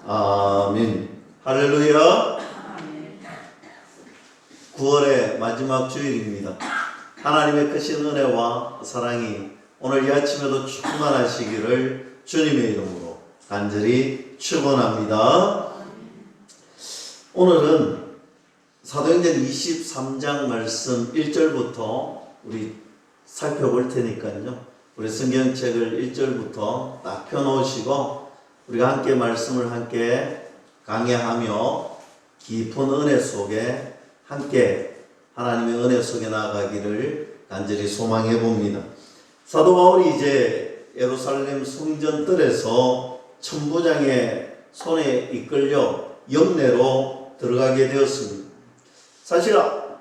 아멘. 할렐루야. 9월의 마지막 주일입니다. 하나님의 크신 은혜와 사랑이 오늘 이 아침에도 충만하시기를 주님의 이름으로 간절히 축원합니다. 오늘은 사도행전 23장 말씀 1절부터 우리 살펴볼 테니까요. 우리 성경책을 1절부터 딱 펴놓으시고 우리가 함께 말씀을 함께 강해하며 깊은 은혜 속에 함께 하나님의 은혜 속에 나아가기를 간절히 소망해 봅니다. 사도 바울이 이제 예루살렘 성전뜰에서 천부장의 손에 이끌려 영내로 들어가게 되었습니다. 사실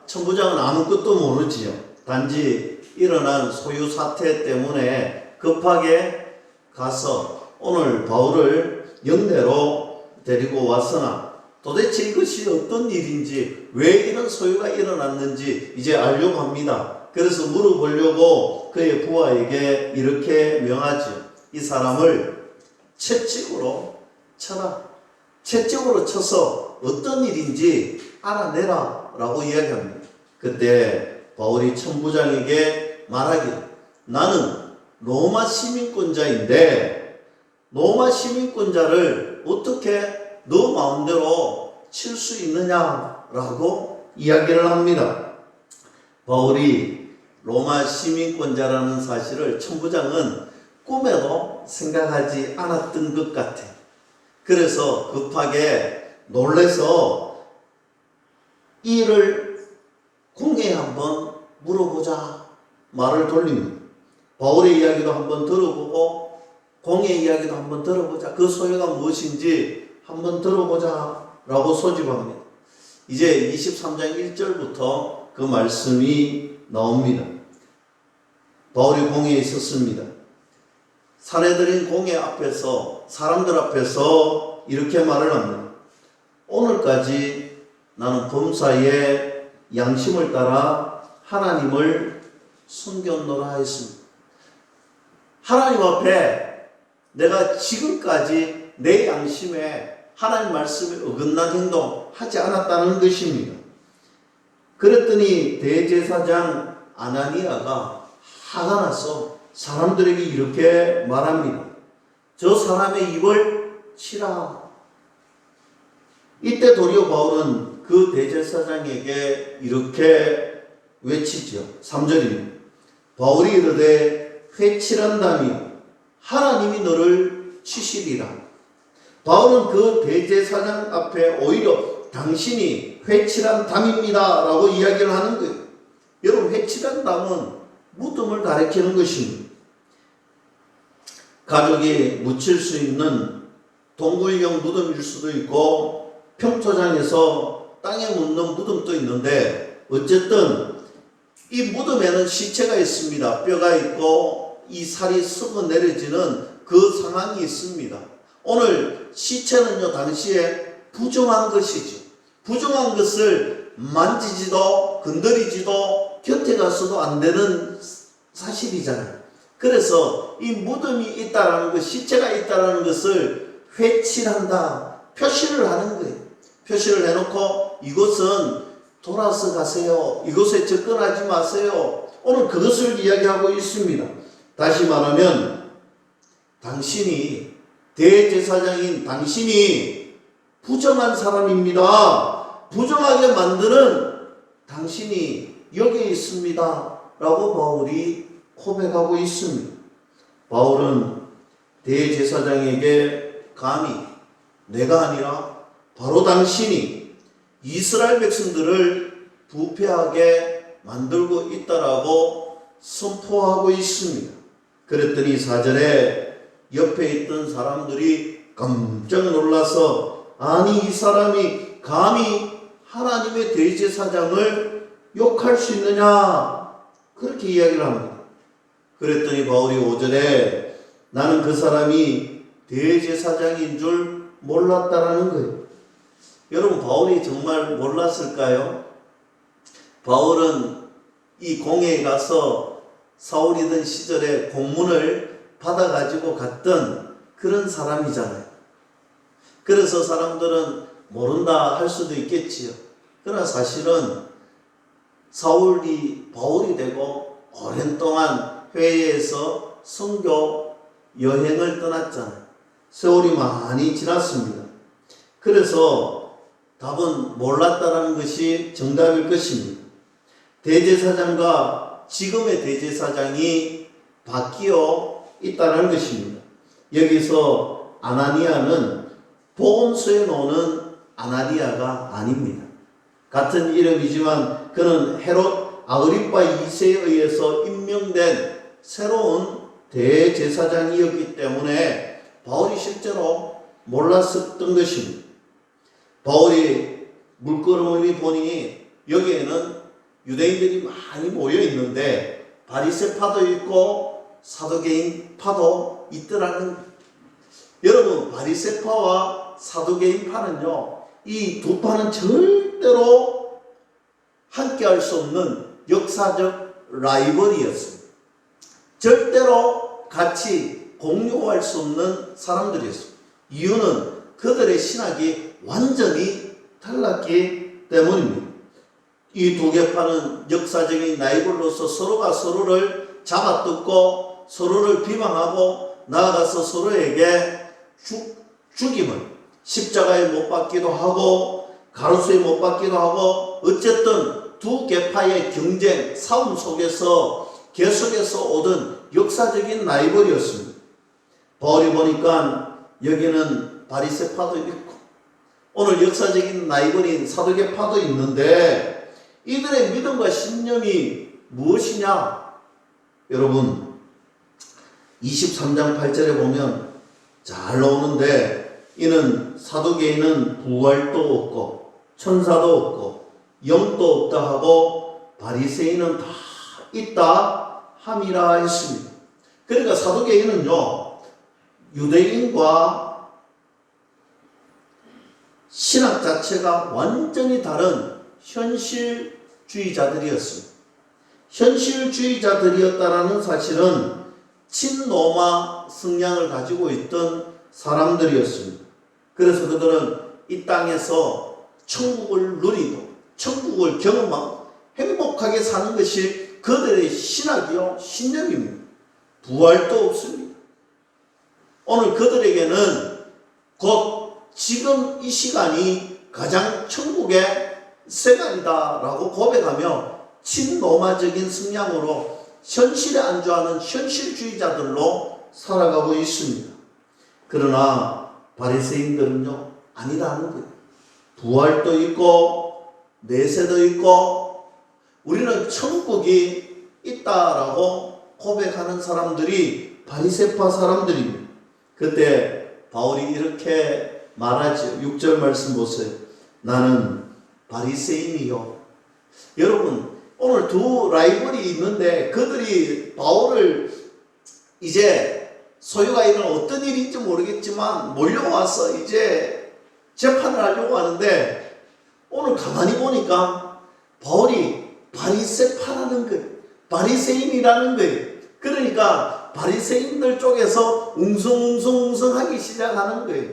천부장은 아무것도 모르지요. 단지 일어난 소유 사태 때문에 급하게 가서 오늘 바울을 영내로 데리고 왔으나 도대체 이것이 어떤 일인지, 왜 이런 소유가 일어났는지 이제 알려고 합니다. 그래서 물어보려고 그의 부하에게 이렇게 명하죠. 이 사람을 채찍으로 쳐라. 채찍으로 쳐서 어떤 일인지 알아내라 라고 이야기합니다. 그때 바울이 천부장에게 말하기를, 나는 로마 시민권자인데 로마 시민권자를 어떻게 너 마음대로 칠 수 있느냐라고 이야기를 합니다. 바울이 로마 시민권자라는 사실을 천부장은 꿈에도 생각하지 않았던 것 같아. 그래서 급하게 놀래서 이 일을 공회에 한번 물어보자 말을 돌립니다. 바울의 이야기도 한번 들어보고 공의 이야기도 한번 들어보자. 그 소유가 무엇인지 한번 들어보자 라고 소집합니다. 이제 23장 1절부터 그 말씀이 나옵니다. 바울이 공회에 있었습니다. 사내들인 공회 앞에서, 사람들 앞에서 이렇게 말을 합니다. 오늘까지 나는 범사에 양심을 따라 하나님을 숨겼노라 했습니다. 하나님 앞에 내가 지금까지 내 양심에 하나님 말씀에 어긋난 행동 하지 않았다는 것입니다. 그랬더니 대제사장 아나니아가 화가 나서 사람들에게 이렇게 말합니다. 저 사람의 입을 치라. 이때 도리어 바울은 그 대제사장에게 이렇게 외치죠. 3절입니다. 바울이 이르되 회칠한다며 하나님이 너를 치시리라. 바울은 그 대제사장 앞에 오히려 당신이 회칠한 담입니다 라고 이야기를 하는 거예요. 여러분, 회칠한 담은 무덤을 가리키는 것입니다. 가족이 묻힐 수 있는 동굴형 무덤일 수도 있고 평토장에서 땅에 묻는 무덤도 있는데, 어쨌든 이 무덤에는 시체가 있습니다. 뼈가 있고 이 살이 썩어 내려지는 그 상황이 있습니다. 오늘 시체는요, 당시에 부정한 것이죠. 부정한 것을 만지지도 건드리지도 곁에 가서도 안 되는 사실이잖아요. 그래서 이 무덤이 있다라는 것, 시체가 있다라는 것을 회칠한다, 표시를 하는 거예요. 표시를 해놓고 이곳은 돌아서 가세요. 이곳에 접근하지 마세요. 오늘 그것을 이야기하고 있습니다. 다시 말하면 당신이, 대제사장인 당신이 부정한 사람입니다. 부정하게 만드는 당신이 여기에 있습니다 라고 바울이 고백하고 있습니다. 바울은 대제사장에게 감히 내가 아니라 바로 당신이 이스라엘 백성들을 부패하게 만들고 있다라고 선포하고 있습니다. 그랬더니 4절에 옆에 있던 사람들이 깜짝 놀라서, 아니 이 사람이 감히 하나님의 대제사장을 욕할 수 있느냐, 그렇게 이야기를 합니다. 그랬더니 바울이 5절에 나는 그 사람이 대제사장인 줄 몰랐다라는 거예요. 여러분, 바울이 정말 몰랐을까요? 바울은 이 공회에 가서 사울이던 시절에 공문을 받아가지고 갔던 그런 사람이잖아요. 그래서 사람들은 모른다 할 수도 있겠지요. 그러나 사실은 사울이 바울이 되고 오랜 동안 회의에서 선교 여행을 떠났잖아요. 세월이 많이 지났습니다. 그래서 답은 몰랐다라는 것이 정답일 것입니다. 대제사장과 지금의 대제사장이 바뀌어 있다는 것입니다. 여기서 아나니아는 보험소에 노는 아나니아가 아닙니다. 같은 이름이지만 그는 헤롯 아그리파 2세에 의해서 임명된 새로운 대제사장이었기 때문에 바울이 실제로 몰랐었던 것입니다. 바울이 물끄러미 보니 여기에는 유대인들이 많이 모여 있는데 바리새파도 있고 사두개인파도 있더라는. 여러분, 바리새파와 사두개인파는요, 이 두 파는 절대로 함께할 수 없는 역사적 라이벌이었습니다. 절대로 같이 공유할 수 없는 사람들이었습니다. 이유는 그들의 신학이 완전히 달랐기 때문입니다. 이 두 개파는 역사적인 라이벌로서 서로가 서로를 잡아뜯고 서로를 비방하고 나아가서 서로에게 죽임을 십자가에 못 박기도 하고 가로수에 못 박기도 하고, 어쨌든 두 계파의 경쟁, 싸움 속에서 계속해서 오던 역사적인 라이벌이었습니다. 바울이 보니까 여기는 바리새파도 있고 오늘 역사적인 라이벌인 사두개파도 있는데 이들의 믿음과 신념이 무엇이냐? 여러분, 23장 8절에 보면 잘 나오는데, 이는 사두개인은 부활도 없고 천사도 없고 영도 없다 하고 바리새인은 다 있다 함이라 했습니다. 그러니까 사두개인은요, 유대인과 신학 자체가 완전히 다른 현실주의자들이었습니다. 현실주의자들이었다라는 사실은 친로마 성향을 가지고 있던 사람들이었습니다. 그래서 그들은 이 땅에서 천국을 누리고 천국을 경험하고 행복하게 사는 것이 그들의 신학이요, 신념입니다. 부활도 없습니다. 오늘 그들에게는 곧 지금 이 시간이 가장 천국의 시간이다라고 고백하며 친로마적인 성향으로 현실에 안주하는 현실주의자들로 살아가고 있습니다. 그러나 바리새인들은요, 아니라는 거예요. 부활도 있고 내세도 있고 우리는 천국이 있다라고 고백하는 사람들이 바리새파 사람들입니다. 그때 바울이 이렇게 말하죠. 6절 말씀 보세요. 나는 바리새인이요. 여러분, 오늘 두 라이벌이 있는데 그들이 바울을 이제 소유가 일어난 어떤 일인지 모르겠지만 몰려와서 이제 재판을 하려고 하는데, 오늘 가만히 보니까 바울이 바리새파라는 거예요. 바리새인이라는 거예요. 그러니까 바리새인들 쪽에서 웅성하기 시작하는 거예요.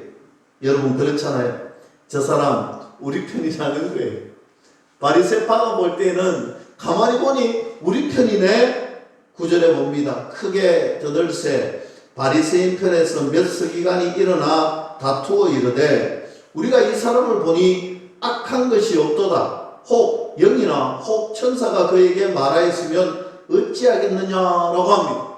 여러분, 그렇잖아요. 저 사람 우리 편이라는 거예요. 바리새파가 볼 때는 가만히 보니 우리 편이네. 9절에 봅니다. 크게 저들세 바리새인 편에서 몇 서기관이 일어나 다투어 이르되 우리가 이 사람을 보니 악한 것이 없도다. 혹 영이나 혹 천사가 그에게 말하였으면 어찌하겠느냐라고 합니다.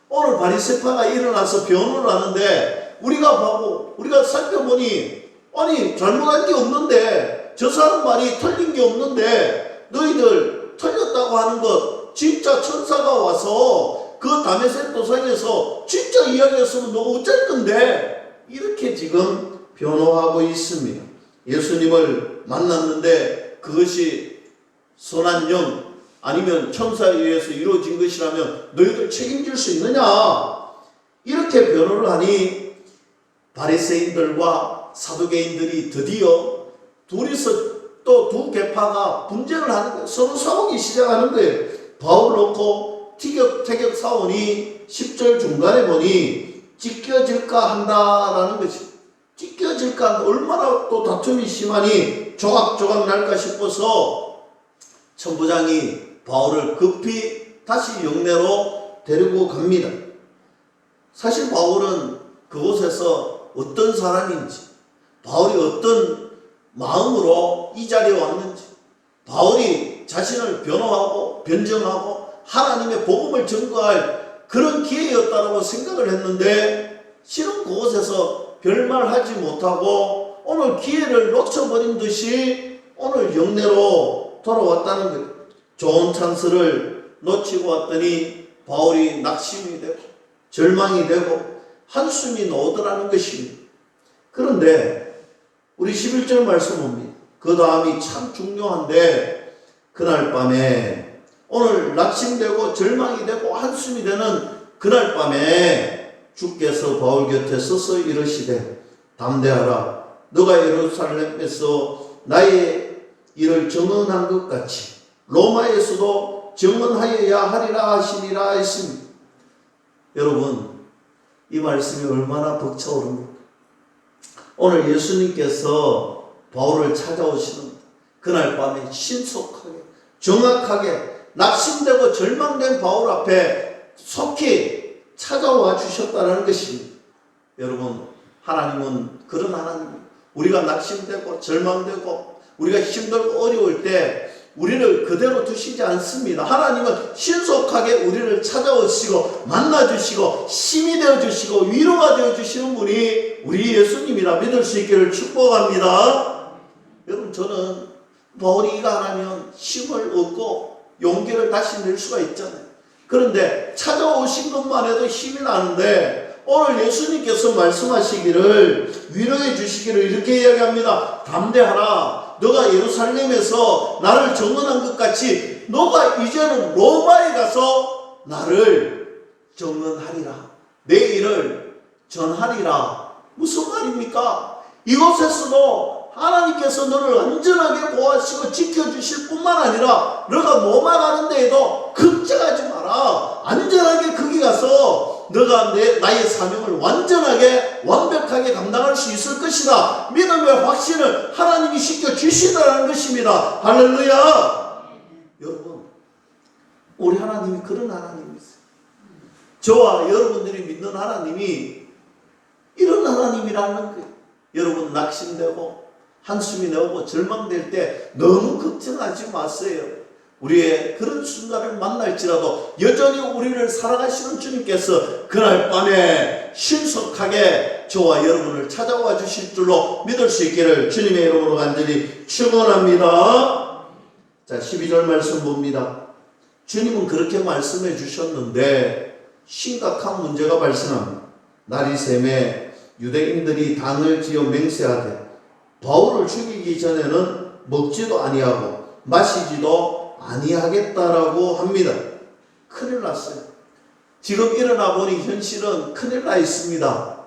오늘 바리새파가 일어나서 변호를 하는데 우리가 살펴보니 아니 잘못한 게 없는데, 저 사람 말이 틀린 게 없는데 너희들 틀렸다고 하는 것, 진짜 천사가 와서 그 다메섹 도상에서 진짜 이야기했으면 너 어쩔 건데, 이렇게 지금 변호하고 있습니다. 예수님을 만났는데 그것이 선한 영 아니면 천사에 의해서 이루어진 것이라면 너희들 책임질 수 있느냐? 이렇게 변호를 하니 바리새인들과 사두개인들이 드디어 둘이서 또 두 계파가 분쟁을 하는 거예요. 서로 싸우기 시작하는 거예요. 바울 놓고 티격태격 싸우니 10절 중간에 보니 찢겨질까 한다라는 것이, 찢겨질까 얼마나 또 다툼이 심하니 조각조각 날까 싶어서 천부장이 바울을 급히 다시 영내로 데리고 갑니다. 사실 바울은 그곳에서 어떤 사람인지, 바울이 어떤 마음으로 이 자리에 왔는지, 바울이 자신을 변호하고 변정하고 하나님의 복음을 증거할 그런 기회였다고 생각을 했는데, 실은 그곳에서 별말하지 못하고 오늘 기회를 놓쳐버린 듯이 오늘 영내로 돌아왔다는 거예요. 좋은 찬스를 놓치고 왔더니 바울이 낙심이 되고 절망이 되고 한숨이 나오더라는 것입니다. 그런데 우리 11절 말씀 봅니다. 그 다음이 참 중요한데, 그날 밤에 오늘 낙심되고 절망이 되고 한숨이 되는 그날 밤에 주께서 바울 곁에 서서 이르시되 담대하라. 너가 예루살렘에서 나의 일을 증언한 것 같이 로마에서도 증언하여야 하리라 하시니라 했습니다. 여러분, 이 말씀이 얼마나 벅차오릅니까? 오늘 예수님께서 바울을 찾아오시는 그날 밤에 신속하게 정확하게 낙심되고 절망된 바울 앞에 속히 찾아와 주셨다는 것입니다. 여러분, 하나님은 그런 하나님입니다. 우리가 낙심되고 절망되고 우리가 힘들고 어려울 때 우리를 그대로 두시지 않습니다. 하나님은 신속하게 우리를 찾아오시고 만나주시고 힘이 되어주시고 위로가 되어주시는 분이 우리 예수님이라 믿을 수 있기를 축복합니다. 여러분, 저는 바울이 이거 안 하면 힘을 얻고 용기를 다시 낼 수가 있잖아요. 그런데 찾아오신 것만 해도 힘이 나는데 오늘 예수님께서 말씀하시기를, 위로해 주시기를 이렇게 이야기합니다. 담대하라. 너가 예루살렘에서 나를 증언한 것 같이 너가 이제는 로마에 가서 나를 증언하리라. 내 일을 전하리라. 무슨 말입니까? 이곳에서도 하나님께서 너를 안전하게 보호하시고 지켜주실 뿐만 아니라 너가 로마 가는 데에도 걱정하지 마라. 안전하게 거기 가서 너가 나의 사명을 완전하게 완벽하게 감당할 수 있을 것이다. 믿음의 확신을 하나님이 시켜주시다는 것입니다. 할렐루야. 여러분, 우리 하나님이 그런 하나님이세요. 저와 여러분들이 믿는 하나님이 이런 하나님이라는 거예요. 여러분, 낙심되고 한숨이 나오고 절망될 때 너무 걱정하지 마세요. 우리의 그런 순간을 만날지라도 여전히 우리를 살아가시는 주님께서 그날 밤에 신속하게 저와 여러분을 찾아와 주실 줄로 믿을 수 있기를 주님의 이름으로 간절히 축원합니다. 자, 12절 말씀 봅니다. 주님은 그렇게 말씀해 주셨는데 심각한 문제가 발생합니다. 날이 새매 유대인들이 당을 지어 맹세하되 바울을 죽이기 전에는 먹지도 아니하고 마시지도 아니하겠다라고 합니다. 큰일 났어요. 지금 일어나 보니 현실은 큰일 나 있습니다.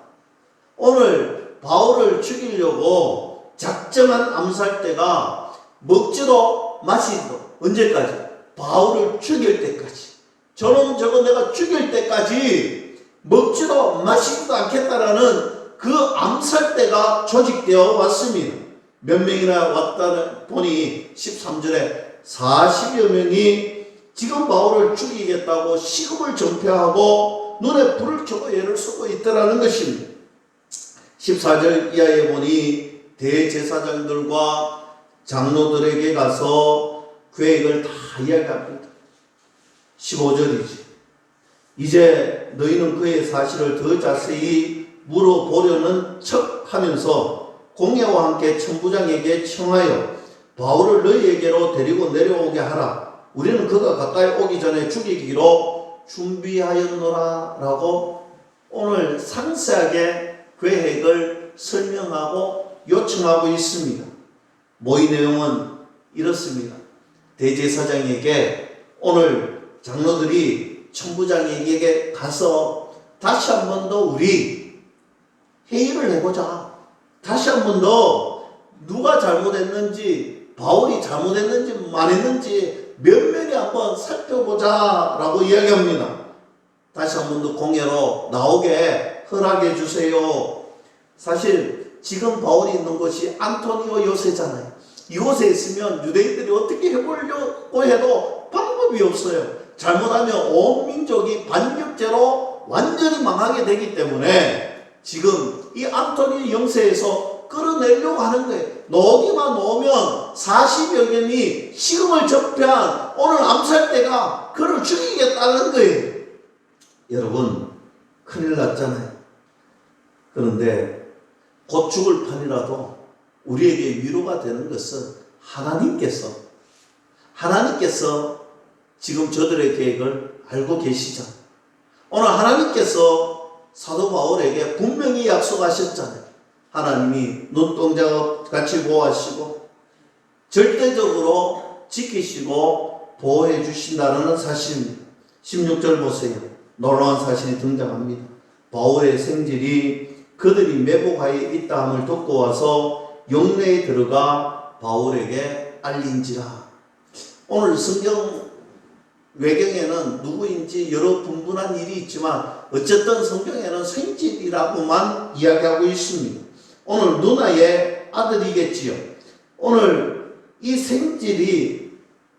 오늘 바울을 죽이려고 작정한 암살대가 먹지도 마시지도, 언제까지? 바울을 죽일 때까지. 저놈 저거 내가 죽일 때까지 먹지도 마시지도 않겠다라는 그 암살대가 조직되어 왔습니다. 몇 명이나 왔다 보니 13절에 40여 명이 지금 바울을 죽이겠다고 시금을 전폐하고 눈에 불을 켜고 애를 쓰고 있더라는 것입니다. 14절 이하에 보니 대제사장들과 장로들에게 가서 계획을 다 이야기합니다. 15절이지. 이제 너희는 그의 사실을 더 자세히 물어보려는 척 하면서 공예와 함께 천부장에게 청하여 바울을 너희에게로 데리고 내려오게 하라. 우리는 그가 가까이 오기 전에 죽이기로 준비하였노라 라고 오늘 상세하게 계획을 설명하고 요청하고 있습니다. 모의 내용은 이렇습니다. 대제사장에게 오늘 장로들이 천부장에게 가서 다시 한 번 더 우리 회의를 해보자. 다시 한 번 더 누가 잘못했는지, 바울이 잘못했는지 말했는지 면면히 한번 살펴보자 라고 이야기합니다. 다시 한 번 더 공회로 나오게 허락해 주세요. 사실 지금 바울이 있는 곳이 안토니오 요새잖아요. 이곳에 있으면 유대인들이 어떻게 해보려고 해도 방법이 없어요. 잘못하면 온 민족이 반격제로 완전히 망하게 되기 때문에 지금 이 안토니오 영세에서 끌어내려고 하는 거예요. 놓기만 놓으면 40여 년이 식음을 접대한 오늘 암살대가 그를 죽이겠다는 거예요. 여러분, 큰일 났잖아요. 그런데 곧 죽을 판이라도 우리에게 위로가 되는 것은 하나님께서 지금 저들의 계획을 알고 계시죠. 오늘 하나님께서 사도 바울에게 분명히 약속하셨잖아요. 하나님이 눈동자 같이 보호하시고 절대적으로 지키시고 보호해 주신다는 사실입니다. 16절 보세요. 놀라운 사실이 등장합니다. 바울의 생질이 그들이 매복하여 있다함을 듣고 와서 영내에 들어가 바울에게 알린지라. 오늘 성경 외경에는 누구인지 여러 분분한 일이 있지만 어쨌든 성경에는 생질이라고만 이야기하고 있습니다. 오늘 누나의 아들이겠지요. 오늘 이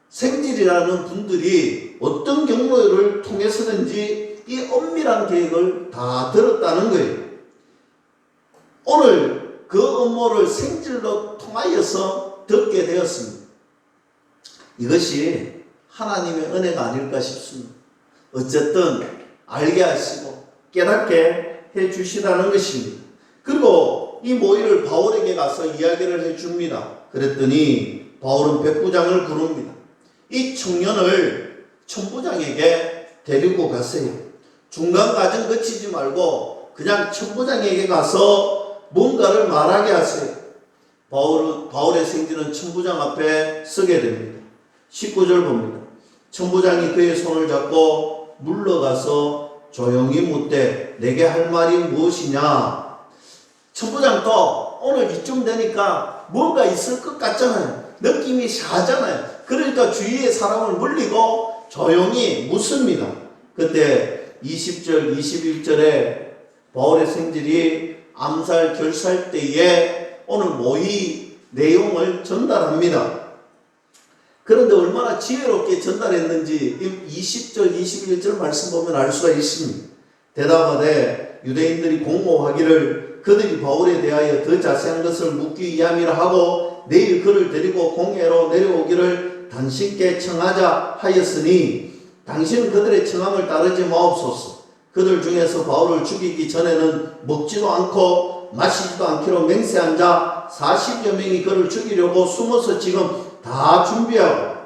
생질이라는 분들이 어떤 경로를 통해서든지 이 엄밀한 계획을 다 들었다는 거예요. 오늘 그 음모를 생질로 통하여서 듣게 되었습니다. 이것이 하나님의 은혜가 아닐까 싶습니다. 어쨌든 알게 하시고 깨닫게 해 주시다는 것입니다. 그리고 이 모의를 바울에게 가서 이야기를 해 줍니다. 그랬더니 바울은 백부장을 부릅니다. 이 청년을 천부장에게 데리고 가세요. 중간 과정 거치지 말고 그냥 천부장에게 가서 뭔가를 말하게 하세요. 바울의 생지는 천부장 앞에 서게 됩니다. 19절 봅니다. 천부장이 그의 손을 잡고 물러가서 조용히 묻되 내게 할 말이 무엇이냐. 천부장도 오늘 이쯤 되니까 뭔가 있을 것 같잖아요. 느낌이 샤잖아요. 그러니까 주위의 사람을 물리고 조용히 묻습니다. 그때 20절 21절에 바울의 생질이 암살 결살 때에 오늘 모의 내용을 전달합니다. 그런데 얼마나 지혜롭게 전달했는지 20절 21절 말씀 보면 알 수가 있습니다. 대답하되 유대인들이 공모하기를 그들이 바울에 대하여 더 자세한 것을 묻기 위함이라 하고 내일 그를 데리고 공회로 내려오기를 당신께 청하자 하였으니 당신은 그들의 청함을 따르지 마옵소서. 그들 중에서 바울을 죽이기 전에는 먹지도 않고 마시지도 않기로 맹세한 자 40여 명이 그를 죽이려고 숨어서 지금 다 준비하고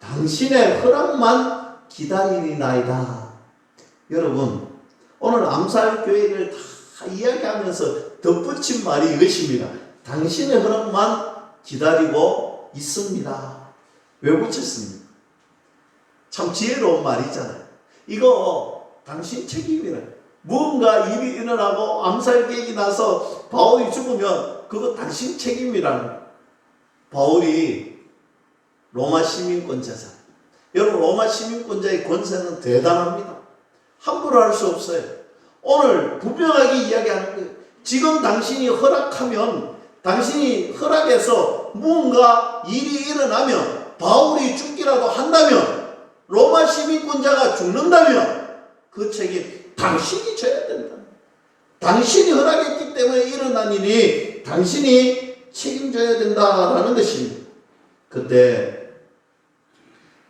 당신의 허락만 기다리나이다. 여러분, 오늘 암살 계획을 다 이야기하면서 덧붙인 말이 이것입니다. 당신의 허락만 기다리고 있습니다. 왜 붙였습니까? 참 지혜로운 말이잖아요. 이거 당신 책임이라. 무언가 일이 일어나고 암살 계획이 나서 바울이 죽으면 그거 당신 책임이라는. 바울이 로마 시민권자잖아요. 여러분, 로마 시민권자의 권세는 대단합니다. 함부로 할 수 없어요. 오늘 분명하게 이야기하는 거예요. 지금 당신이 허락하면, 당신이 허락해서 무언가 일이 일어나면, 바울이 죽기라도 한다면, 로마 시민권자가 죽는다면 그 책임 당신이 져야 된다. 당신이 허락했기 때문에 일어난 일이 당신이 책임져야 된다라는 것입니다. 그때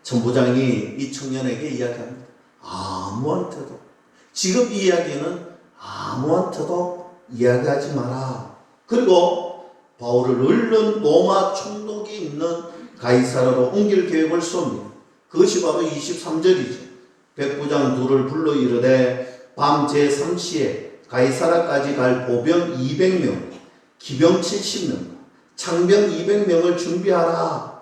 천부장이 이 청년에게 이야기합니다. 아무한테도, 지금 이 이야기는 아무한테도 이야기하지 마라. 그리고 바울을 얼른 로마 총독이 있는 가이사라로 옮길 계획을 쏩니다. 그것이 바로 23절이죠. 백부장 둘을 불러 이르되 밤 제3시에 가이사라까지 갈 보병 200명, 기병 70명, 창병 200명을 준비하라.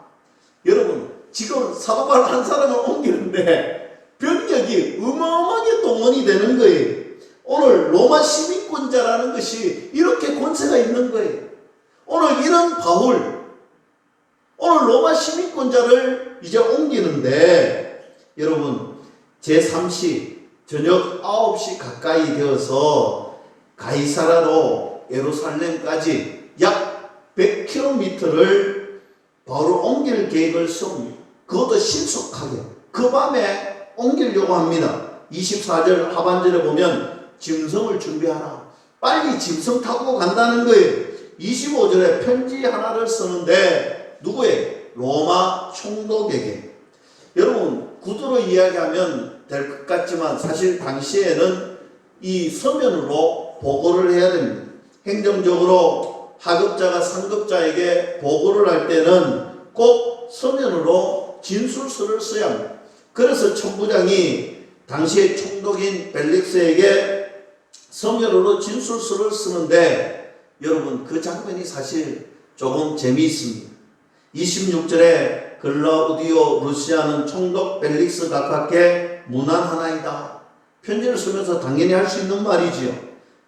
여러분, 지금 사도 바울 한 사람을 옮기는데 병력이 어마어마하게 동원이 되는 거예요. 오늘 로마 시민권자라는 것이 이렇게 권세가 있는 거예요. 오늘 이런 바울, 오늘 로마 시민권자를 이제 옮기는데 여러분, 제3시 저녁 9시 가까이 되어서 가이사라로 예루살렘까지 약 100km를 바울을 옮길 계획을 세웁니다. 그것도 신속하게 그 밤에 옮기려고 합니다. 24절 하반절에 보면 짐승을 준비하라. 빨리 짐승 타고 간다는 거예요. 25절에 편지 하나를 쓰는데 누구에게? 로마 총독에게. 여러분 구두로 이야기하면 될 것 같지만 사실 당시에는 이 서면으로 보고를 해야 됩니다. 행정적으로 하급자가 상급자에게 보고를 할 때는 꼭 서면으로 진술서를 써야 합니다. 그래서 천부장이 당시의 총독인 벨릭스에게 서면으로 진술서를 쓰는데 여러분 그 장면이 사실 조금 재미있습니다. 26절에 글라우디오 루시아는 총독 벨릭스 가깝게 무난하나이다. 편지를 쓰면서 당연히 할 수 있는 말이지요.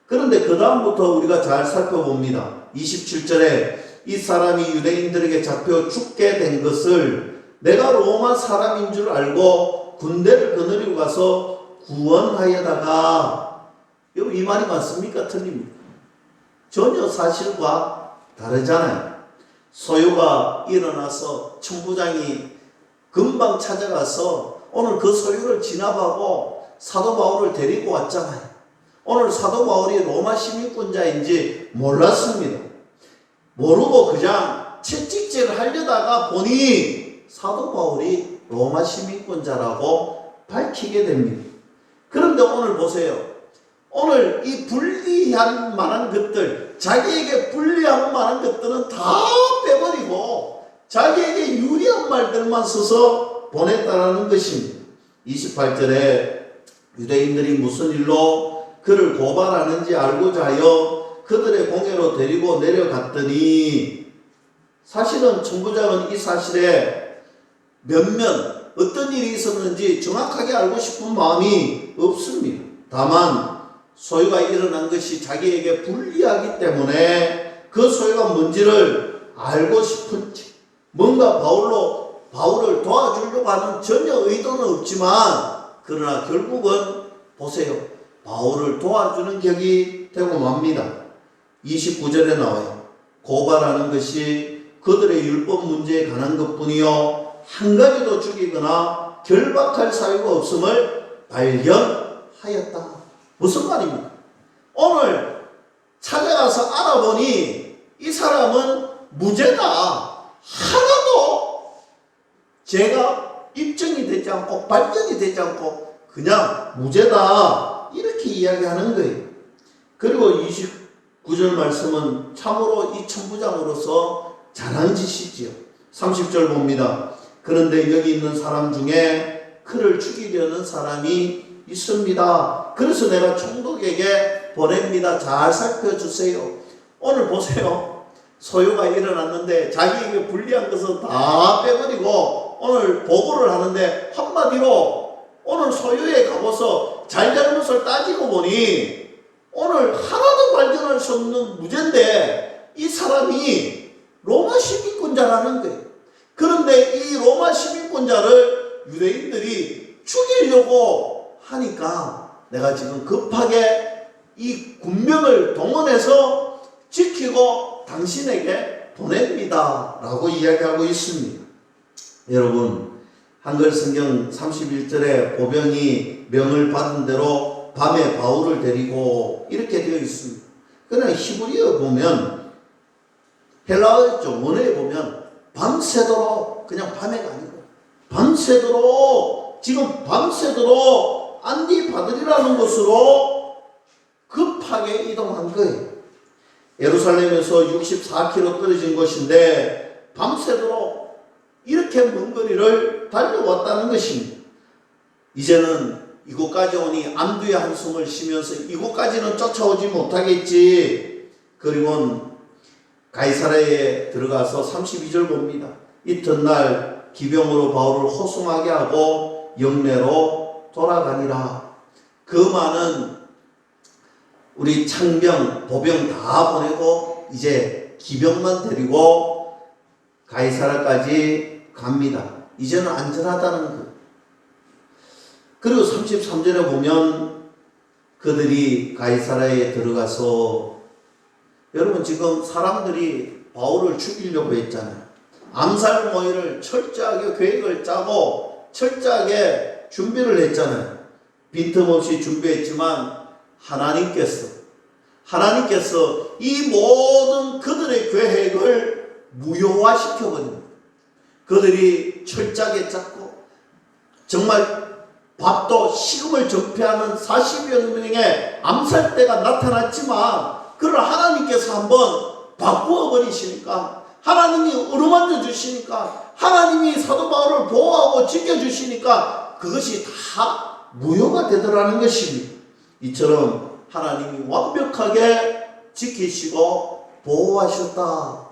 그런데 그 다음부터 우리가 잘 살펴봅니다. 27절에 이 사람이 유대인들에게 잡혀 죽게 된 것을 내가 로마 사람인 줄 알고 군대를 거느리고 가서 구원하여다가, 여러분 이 말이 맞습니까? 틀립니까? 전혀 사실과 다르잖아요. 소요가 일어나서 천부장이 금방 찾아가서 오늘 그 소요를 진압하고 사도 바울을 데리고 왔잖아요. 오늘 사도 바울이 로마 시민권자인지 몰랐습니다. 모르고 그냥 채찍질을 하려다가 보니 사도 바울이 로마 시민권자라고 밝히게 됩니다. 그런데 오늘 보세요. 오늘 이 불리한 만한 것들, 자기에게 불리한 만한 것들은 다 빼버리고 자기에게 유리한 말들만 써서 보냈다라는 것입니다. 28절에 유대인들이 무슨 일로 그를 고발하는지 알고자 하여 그들의 공회로 데리고 내려갔더니, 사실은 총부장은 이 사실에 몇몇 어떤 일이 있었는지 정확하게 알고 싶은 마음이 없습니다. 다만 소유가 일어난 것이 자기에게 불리하기 때문에 그 소유가 뭔지를 알고 싶은지, 뭔가 바울을 도와주려고 하는 전혀 의도는 없지만, 그러나 결국은 보세요. 바울을 도와주는 격이 되고 맙니다. 29절에 나와요. 고발하는 것이 그들의 율법 문제에 관한 것뿐이요 한 가지도 죽이거나 결박할 사유가 없음을 발견하였다. 무슨 말입니까? 오늘 찾아가서 알아보니 이 사람은 무죄다. 하나도 죄가 입증이 되지 않고 발견이 되지 않고 그냥 무죄다. 이렇게 이야기하는 거예요. 그리고 29절 말씀은 참으로 이 천부장으로서 잘한 짓이지요. 30절 봅니다. 그런데 여기 있는 사람 중에 그를 죽이려는 사람이 있습니다. 그래서 내가 총독에게 보냅니다. 잘 살펴주세요. 오늘 보세요. 소요가 일어났는데 자기에게 불리한 것은 다 빼버리고 오늘 보고를 하는데 한마디로 오늘 소요에 가봐서 잘잘못을 따지고 보니 오늘 하나도 발견할 수 없는 무죄인데 이 사람이 로마 시민권자라는 거예요. 그런데 이 로마 시민권자를 유대인들이 죽이려고 하니까 내가 지금 급하게 이 군병을 동원해서 지키고 당신에게 보냅니다 라고 이야기하고 있습니다. 여러분, 한글 성경 31절에 보병이 명을 받은 대로 밤에 바울을 데리고 이렇게 되어 있습니다. 그러나 히브리어 보면, 헬라어죠, 원어에 보면 밤새도록, 그냥 밤에가 아니고 밤새도록, 지금 밤새도록 안디바들이라는 곳으로 급하게 이동한 거예요. 예루살렘에서 64km 떨어진 곳인데 밤새도록 이렇게 먼 거리를 달려왔다는 것입니다. 이제는 이곳까지 오니 안도의 한숨을 쉬면서 이곳까지는 쫓아오지 못하겠지. 그리고 가이사랴에 들어가서 32절 봅니다. 이튿날 기병으로 바울을 호송하게 하고 영내로 돌아가니라. 그 많은 우리 창병, 보병 다 보내고 이제 기병만 데리고 가이사랴까지 갑니다. 이제는 안전하다는 것. 그리고 33절에 보면 그들이 가이사랴에 들어가서 여러분 지금 사람들이 바울을 죽이려고 했잖아요. 암살 모의를 철저하게 계획을 짜고 철저하게 준비를 했잖아요. 빈틈없이 준비했지만 하나님께서 이 모든 그들의 계획을 무효화시켜버립니다. 그들이 철저하게 짰고 정말 밥도 식음을 전폐하는 40여 명의 암살대가 나타났지만 그걸 하나님께서 한번 바꾸어 버리시니까, 하나님이 어루만져 주시니까, 하나님이 사도 바울을 보호하고 지켜주시니까 그것이 다 무효가 되더라는 것입니다. 이처럼 하나님이 완벽하게 지키시고 보호하셨다.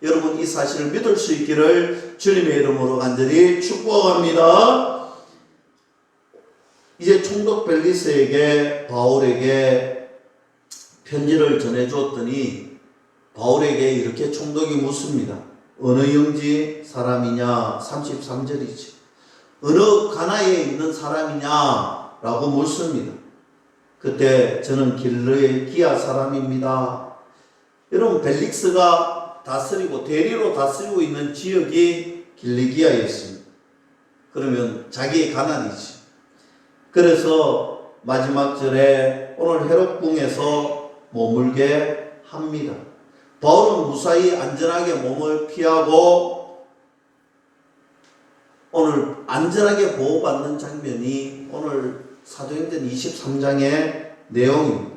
여러분 이 사실을 믿을 수 있기를 주님의 이름으로 간절히 축복합니다. 이제 총독 벨리스에게 바울에게 편지를 전해주었더니 바울에게 이렇게 총독이 묻습니다. 어느 영지 사람이냐? 33절이지. 어느 가나에 있는 사람이냐? 라고 묻습니다. 그때 저는 길르기아 사람입니다. 여러분 벨릭스가 다스리고 대리로 다스리고 있는 지역이 길르기아였습니다. 그러면 자기의 가난이지. 그래서 마지막 절에 오늘 헤롯궁에서 머물게 합니다. 바울은 무사히 안전하게 몸을 피하고 오늘 안전하게 보호받는 장면이 오늘 사도행전 23장의 내용입니다.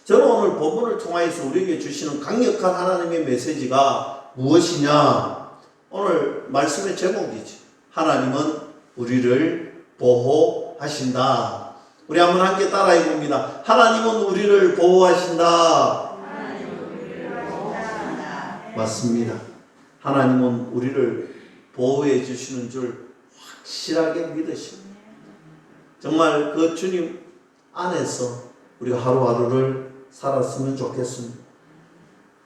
저는 오늘 본문을 통하여서 우리에게 주시는 강력한 하나님의 메시지가 무엇이냐? 오늘 말씀의 제목이죠. 하나님은 우리를 보호하신다. 우리 한번 함께 따라해 봅니다. 하나님은 우리를 보호하신다. 맞습니다. 하나님은 우리를 보호해 주시는 줄 확실하게 믿으십니다. 정말 그 주님 안에서 우리가 하루하루를 살았으면 좋겠습니다.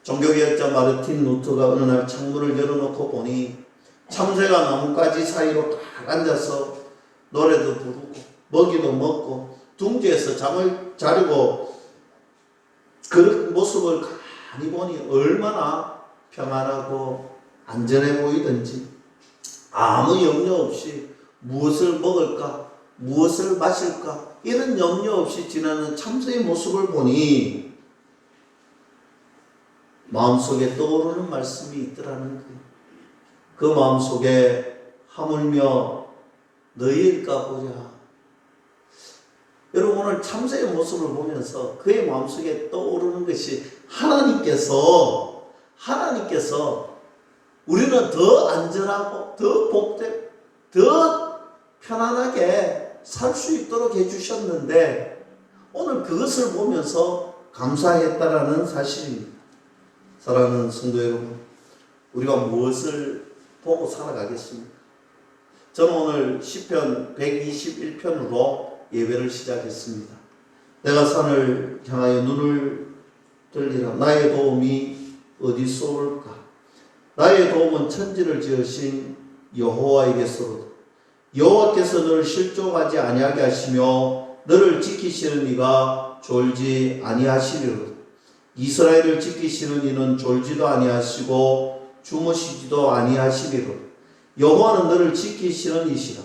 종교개혁자 마르틴 루터가 어느 날 창문을 열어놓고 보니 참새가 나뭇가지 사이로 딱 앉아서 노래도 부르고 먹이도 먹고 둥지에서 잠을 자려고 그런 모습을 가만히 보니 얼마나 평안하고 안전해 보이든지 아무 염려 없이 무엇을 먹을까 무엇을 마실까 이런 염려 없이 지나는 참새의 모습을 보니 마음속에 떠오르는 말씀이 있더라는 거예요. 그 마음속에 하물며 너희일까 보랴. 여러분 오늘 참새의 모습을 보면서 그의 마음속에 떠오르는 것이 하나님께서 우리는 더 안전하고 더 복되고 더 편안하게 살 수 있도록 해주셨는데 오늘 그것을 보면서 감사했다라는 사실입니다. 사랑하는 성도 여러분, 우리가 무엇을 보고 살아가겠습니까? 저는 오늘 시편 121편으로 예배를 시작했습니다. 내가 산을 향하여 눈을 들리라. 나의 도움이 어디서 올까? 나의 도움은 천지를 지으신 여호와에게서로다. 여호와께서 너를 실족하지 아니하게 하시며 너를 지키시는 이가 졸지 아니하시리로다. 이스라엘을 지키시는 이는 졸지도 아니하시고 주무시지도 아니하시리로다. 여호와는 너를 지키시는 이시라.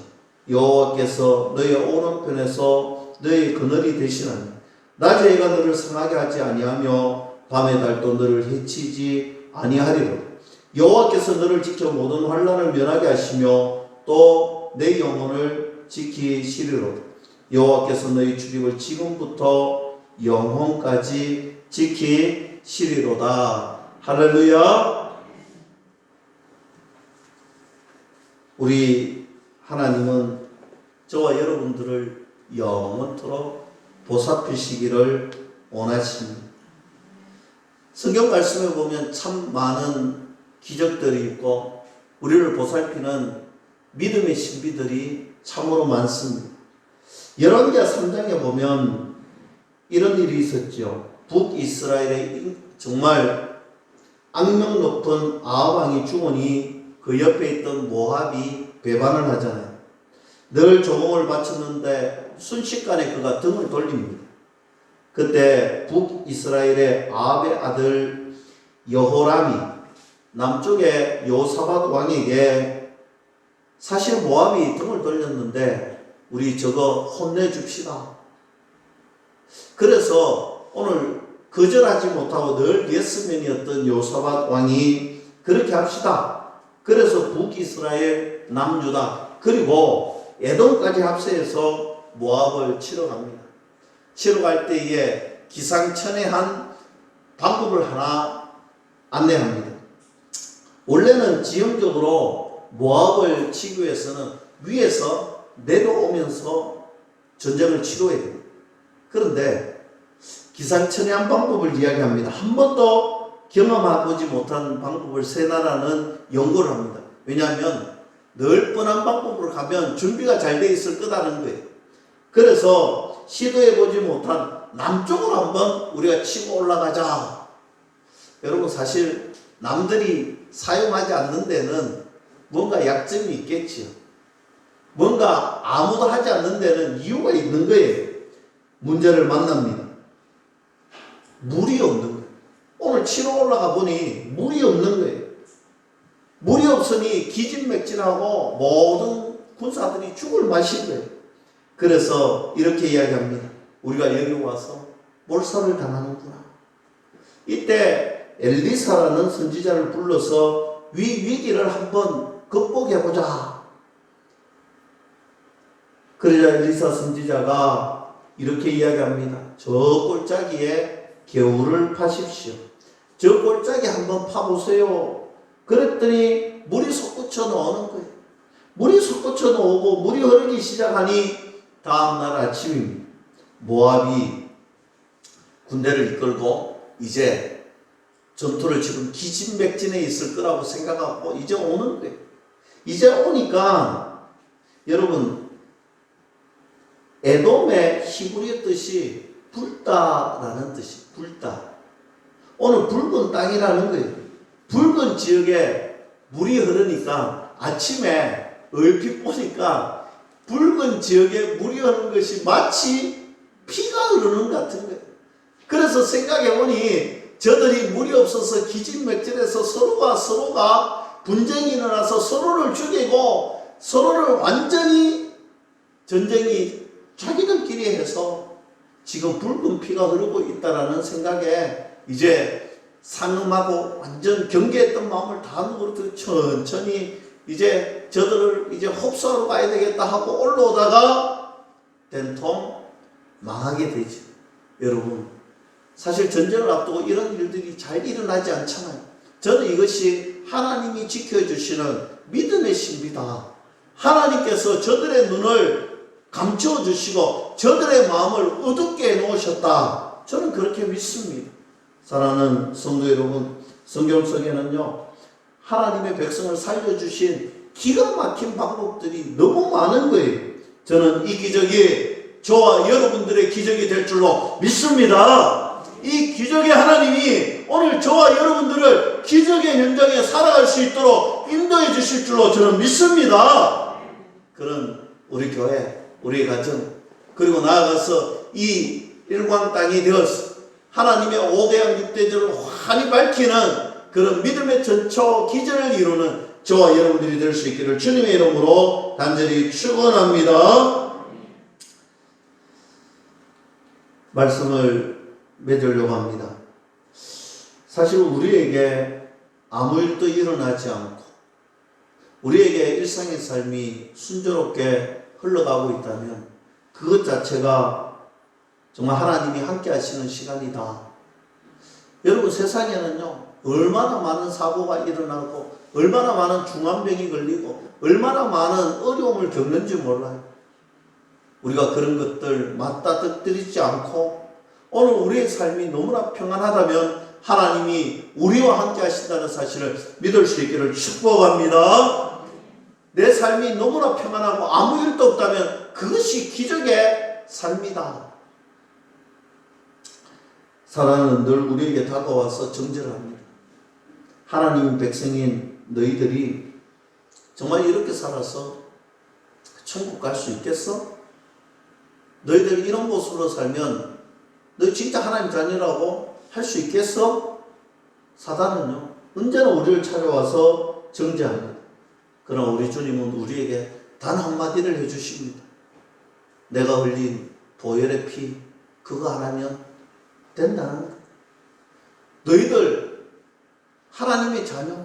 여호와께서 너의 오른편에서 너의 그늘이 되시나니 낮에 해가 너를 상하게 하지 아니하며 밤의 달도 너를 해치지 아니하리로다. 여호와께서 너를 지켜 모든 환난을 면하게 하시며 또 내 영혼을 지키시리로다. 여호와께서 너희 출입을 지금부터 영혼까지 지키시리로다. 할렐루야. 우리 하나님은 저와 여러분들을 영원토록 보살피시기를 원하십니다. 성경 말씀에 보면 참 많은 기적들이 있고 우리를 보살피는 믿음의 신비들이 참으로 많습니다. 열왕기하 3장에 보면 이런 일이 있었죠. 북이스라엘의 정말 악명 높은 아합 왕이 죽으니 그 옆에 있던 모압이 배반을 하잖아요. 늘 조공을 바쳤는데 순식간에 그가 등을 돌립니다. 그때 북이스라엘의 아합의 아들 여호람이 남쪽의 요사밧 왕에게 사실 모압이 등을 돌렸는데 우리 저거 혼내줍시다. 그래서 오늘 거절하지 못하고 늘 예스맨이었던 요사밧 왕이 그렇게 합시다. 그래서 북이스라엘, 남유다 그리고 에돔까지 합세해서 모압을 치러 갑니다. 치러 갈 때에 기상천외한 방법을 하나 안내합니다. 원래는 지형적으로 모압을 치기 위해서는 위에서 내려오면서 전쟁을 치러야 됩니다. 그런데 기상천외한 방법을 이야기합니다. 한 번도 경험해보지 못한 방법을 세 나라는 연구를 합니다. 왜냐하면 늘 뻔한 방법으로 가면 준비가 잘 되어 있을 거다는 거예요. 그래서 시도해보지 못한 남쪽으로 한번 우리가 치고 올라가자. 여러분 사실 남들이 사용하지 않는 데는 뭔가 약점이 있겠지요. 뭔가 아무도 하지 않는 데는 이유가 있는 거예요. 문제를 만납니다. 물이 없는 거예요. 오늘 치러 올라가 보니 물이 없는 거예요. 물이 없으니 기진맥진하고 모든 군사들이 죽을 맛인 거예요. 그래서 이렇게 이야기합니다. 우리가 여기 와서 몰살을 당하는구나. 이때 엘리사라는 선지자를 불러서 위기를 한번 극복해보자. 그러자 엘리사 선지자가 이렇게 이야기합니다. 저 골짜기에 개울을 파십시오. 저 골짜기 한번 파보세요. 그랬더니 물이 솟구쳐 나오는 거예요. 물이 솟구쳐 나오고 물이 흐르기 시작하니 다음날 아침입니다. 모압이 군대를 이끌고 이제 전투를 지금 기진맥진에 있을 거라고 생각하고 이제 오는 거예요. 이제 오니까 여러분 에돔의 히브리어 뜻이 붉다라는 뜻이 붉다. 오늘 붉은 땅이라는 거예요. 붉은 지역에 물이 흐르니까 아침에 얼핏 보니까 붉은 지역에 물이 흐르는 것이 마치 피가 흐르는 것 같은 거예요. 그래서 생각해보니 저들이 물이 없어서 기진맥진해서 서로가 분쟁이 일어나서 서로를 죽이고 서로를 완전히 전쟁이 자기들끼리 해서 지금 붉은 피가 흐르고 있다라는 생각에 이제 상음하고 완전 경계했던 마음을 다 누그러뜨려 천천히 이제 저들을 이제 흡수하러 가야 되겠다 하고 올라오다가 된통 망하게 되죠. 여러분 사실 전쟁을 앞두고 이런 일들이 잘 일어나지 않잖아요. 저는 이것이 하나님이 지켜주시는 믿음의 신비다. 하나님께서 저들의 눈을 감추어 주시고 저들의 마음을 어둡게 해놓으셨다. 저는 그렇게 믿습니다. 사랑하는 성도 여러분, 성경 속에는요 하나님의 백성을 살려주신 기가 막힌 방법들이 너무 많은 거예요. 저는 이 기적이 저와 여러분들의 기적이 될 줄로 믿습니다. 이 기적의 하나님이 오늘 저와 여러분들을 기적의 현장에 살아갈 수 있도록 인도해 주실 줄로 저는 믿습니다. 그런 우리 교회, 우리 가정, 그리고 나아가서 이 일광 땅이 되어서 하나님의 5대양 6대절을 환히 밝히는 그런 믿음의 전초 기전을 이루는 저와 여러분들이 될 수 있기를 주님의 이름으로 간절히 축원합니다. 말씀을 맺으려고 합니다. 사실 우리에게 아무 일도 일어나지 않고 우리에게 일상의 삶이 순조롭게 흘러가고 있다면 그것 자체가 정말 하나님이 함께 하시는 시간이다. 여러분 세상에는요 얼마나 많은 사고가 일어나고 얼마나 많은 중환병이 걸리고 얼마나 많은 어려움을 겪는지 몰라요. 우리가 그런 것들 맞다 떨어뜨리지 않고 오늘 우리의 삶이 너무나 평안하다면 하나님이 우리와 함께 하신다는 사실을 믿을 수 있기를 축복합니다. 내 삶이 너무나 평안하고 아무 일도 없다면 그것이 기적의 삶이다. 사랑은 늘 우리에게 다가와서 정죄합니다. 하나님 백성인 너희들이 정말 이렇게 살아서 천국 갈 수 있겠어? 너희들 이런 모습으로 살면 너희 진짜 하나님 자녀라고 할 수 있겠어? 사단은요, 언제나 우리를 찾아와서 정죄합니다. 그러나 우리 주님은 우리에게 단 한마디를 해주십니다. 내가 흘린 보혈의 피, 그거 안 하면 된다는 거예요. 너희들 하나님의 자녀,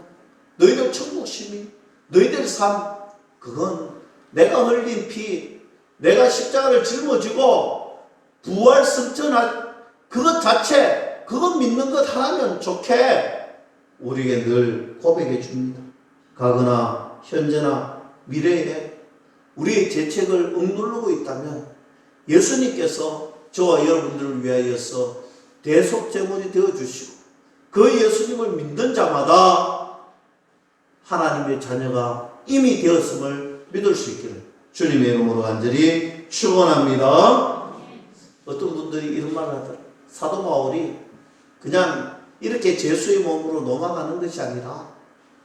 너희들 천국 시민, 너희들 삶, 그건 내가 흘린 피, 내가 십자가를 짊어지고 부활 승천할 그것 자체, 그것 믿는 것 하나면 좋게 우리에게 늘 고백해 줍니다. 가거나 현재나 미래에 우리의 죄책을 억누르고 있다면 예수님께서 저와 여러분들을 위하여서 대속제물이 되어주시고 그 예수님을 믿는 자마다 하나님의 자녀가 이미 되었음을 믿을 수 있기를 주님의 이름으로 간절히 축원합니다. 어떤 분들이 이런 말을 하더라고요. 사도 바울이 그냥 이렇게 죄수의 몸으로 넘어가는 것이 아니라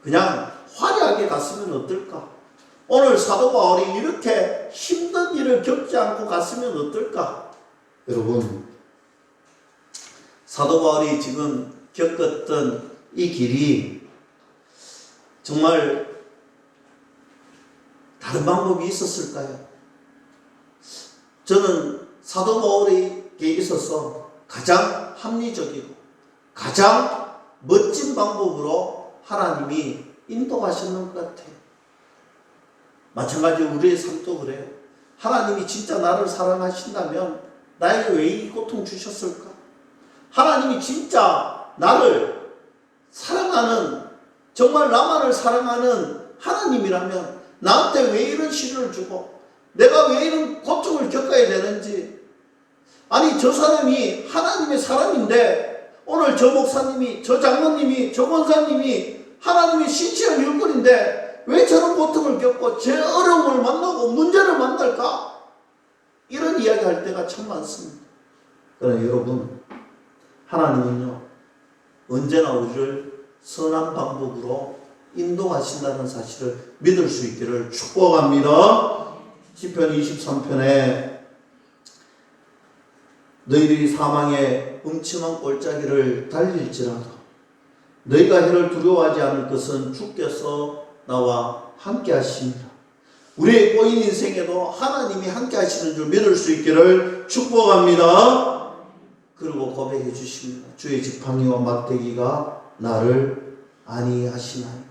그냥 화려하게 갔으면 어떨까? 오늘 사도 바울이 이렇게 힘든 일을 겪지 않고 갔으면 어떨까? 여러분, 사도 바울이 지금 겪었던 이 길이 정말 다른 방법이 있었을까요? 저는 사도 바울에게 있어서 가장 합리적이고 가장 멋진 방법으로 하나님이 인도하시는 것 같아요. 마찬가지로 우리의 삶도 그래요. 하나님이 진짜 나를 사랑하신다면 나에게 왜 이 고통 주셨을까? 하나님이 진짜 나를 사랑하는, 정말 나만을 사랑하는 하나님이라면 나한테 왜 이런 시련을 주고 내가 왜 이런 고통을 겪어야 되는지. 아니, 저 사람이 하나님의 사람인데 오늘 저 목사님이, 저 장로님이, 저 권사님이 하나님의 신실한 일꾼인데 왜 저런 고통을 겪고 제 어려움을 만나고 문제를 만날까? 이런 이야기 할 때가 참 많습니다. 그러나 여러분, 하나님은요, 언제나 우리를 선한 방법으로 인도하신다는 사실을 믿을 수 있기를 축복합니다. 시편 23편에 너희들이 사망의 음침한 골짜기를 달릴지라도 너희가 해를 두려워하지 않을 것은 주께서 나와 함께 하십니다. 우리의 꼬인 인생에도 하나님이 함께 하시는 줄 믿을 수 있기를 축복합니다. 그리고 고백해 주십니다. 주의 지팡이와 막대기가 나를 안위하시나이다.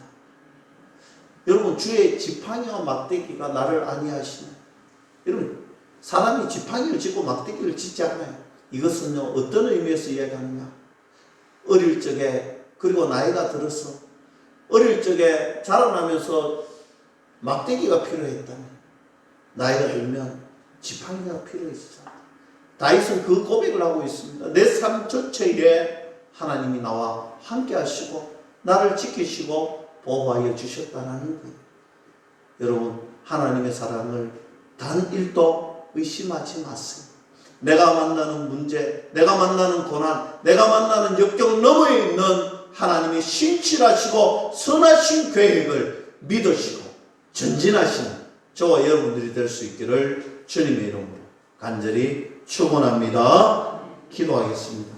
여러분, 주의 지팡이와 막대기가 나를 안위하시나이다. 여러분, 사람이 지팡이를 짚고 막대기를 짚지 않아요. 이것은요, 어떤 의미에서 이야기하느냐? 어릴 적에, 그리고 나이가 들어서 어릴 적에 자라나면서 막대기가 필요했다면 나이가 들면 지팡이가 필요했어. 다윗은 그 고백을 하고 있습니다. 내 삶 전체에 하나님이 나와 함께 하시고 나를 지키시고 보호하여 주셨다는 거예요. 여러분, 하나님의 사랑을 단 1도 의심하지 마세요. 내가 만나는 문제, 내가 만나는 고난, 내가 만나는 역경 너머에 있는 하나님의 신실하시고 선하신 계획을 믿으시고 전진하시는 저와 여러분들이 될 수 있기를 주님의 이름으로 간절히 축원합니다. 기도하겠습니다.